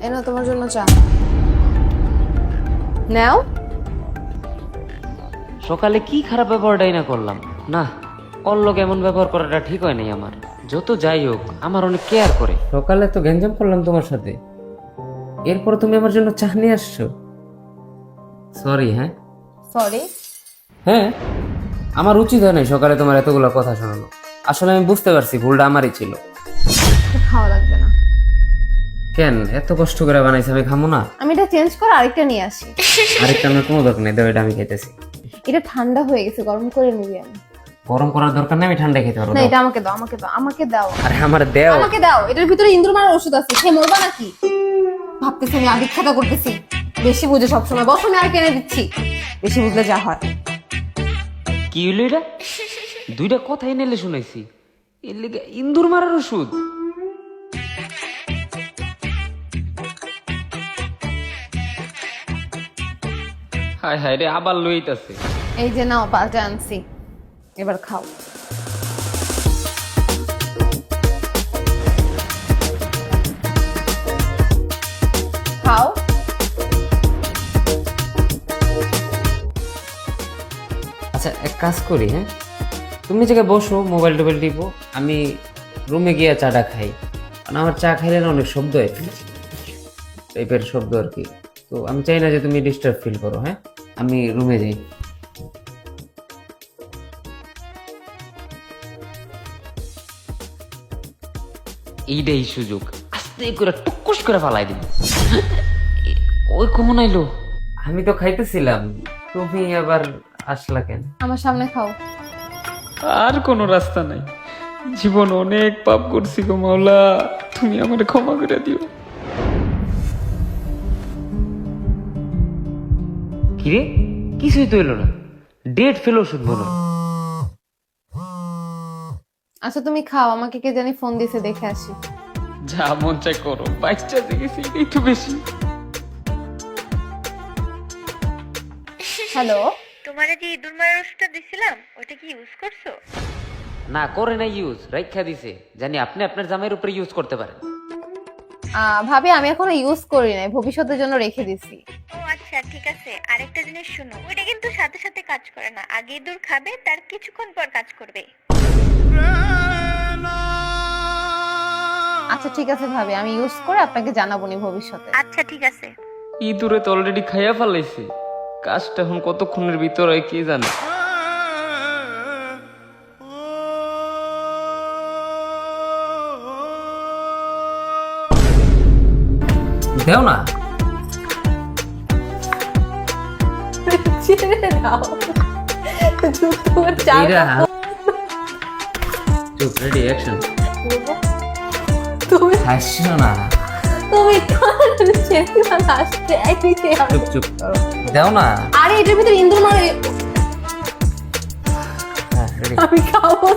এনো তোমার জন্য চা নাও। সকালে কি খারাপ ব্যবহারটাই না করলাম না, ওর লোক এমন ব্যবহার করাটা ঠিক হয় নাই আমার। যত যাই হোক আমার অনেক কেয়ার করে। সকালে তো গ্যাঞ্জাম করলাম তোমার সাথে, এরপর তুমি আমার জন্য চা নিয়ে আসছো। সরি। হ্যাঁ সরি। হ্যাঁ, আমার উচিত হয় নাই সকালে তোমার এতগুলো কথা শোনানো। আসলে আমি বুঝতে পারছি ভুলটা আমারই ছিল। খাওয়া লাগবে না। কেন এত কষ্ট করে বানাইছি, আমি খামো না? আমি এটা চেঞ্জ করে আরেকটা নিয়ে আসি। আরেকটা আমার কোনো দরকার নেই, দাও এটা আমি খাইতেছি। এটা ঠান্ডা হয়ে গেছে, গরম করে নিবি। আমি গরম করার দরকার নেই, আমি ঠান্ডা খেতে পারবো। না, এটা আমাকে দাও, আমাকে দাও, আমাকে দাও। আরে আমার দেও। আমাকে দাও। এটার ভিতরে ইন্দুর মারার ওষুধ আছে, খেয়ে মরবা নাকি? ভাবতেছি আমি আদিক্ষাতা করতেছি। বেশি বুঝে সবসময় বস, আমি আর কিনে দিচ্ছি। বেশি বুঝলে যা হয়। কি হইলো এটা? দুইটা কথাই নেলে শুনাইছি, এর লেগে ইন্দুর মারার ওষুধ। হায় হায় রে, আবার লইতাছে। এই যে নাও, পাল্টে আনছি, এবার খাও। খাও। আচ্ছা এক কাজ করি, হ্যাঁ তুমি জায়গায় বসো, মোবাইল টোবাইল টিপো, আমি রুমে গিয়ে চাটা খাই। কারণ আমার চা খাইলে না অনেক শব্দ হয়, টাইপের শব্দ আর কি। তো আমি চাই না যে তুমি ডিস্টার্ব ফিল করো। হ্যাঁ আমি রুমে যাই। এইটাই সুযোগ, আস্তে করে টুকুস করে ফালাই দিবি। ওই কমন আইলো, আমি তো খাইতেছিলাম, তুমি আবার আসলা কেন? আমার সামনে খাও। আর কোনো রাস্তা নাই, জীবন অনেক পাপ করছি গো মাওলা, তুমি আমারে ক্ষমা করে দিও। কিরে কিছুই তো এলো না, ডেট ফেল ওষুধ বলো। আচ্ছা তুমি খাও, আমাকে কে জানি ফোন দিছে, দেখে আসি। যা মন চাই করো, বাইকটা দেখেছি একটু বেশি। হ্যালো। তোমারে যে ইঁদুর মারার ওষুধটা দিছিলাম ওটা কি ইউজ করছো? না করে না ইউজ, রাইখা দিছে, জানি আপনি আপনার জামাইয়ের উপরে ইউজ করতে পারেন। ভাবি আমি এখনো ইউজ করি নাই, ভবিষ্যতের জন্য রেখে দিছি। ও আচ্ছা ঠিক আছে, আরেকটা জিনিস শুনো, ওইটা কিন্তু সাথে সাথে কাজ করে না, আগে ইঁদুর খাবে তার কিছুক্ষণ পর কাজ করবে। আচ্ছা ঠিক আছে ভাবি, আমি ইউজ করে আপনাকে জানাবো নি ভবিষ্যতে। আচ্ছা ঠিক আছে। ইঁদুরে তো অলরেডি খাইয়া ফেলাইছে, কাজটা এখন কতক্ষণের ভিতর হয় কে জানে। দেও না, ছেড়ে দাও। তোমার চা এইটা চুপ, রেডি অ্যাকশন। তুমি হাসছো না, তুমি ছেড়ে দাও, আসছে একদিকে। চুপ চুপ দেও না। আরে এটার ভিতরে ইন্দুর মারে। হ্যাঁ রেডি। আমি খাবো।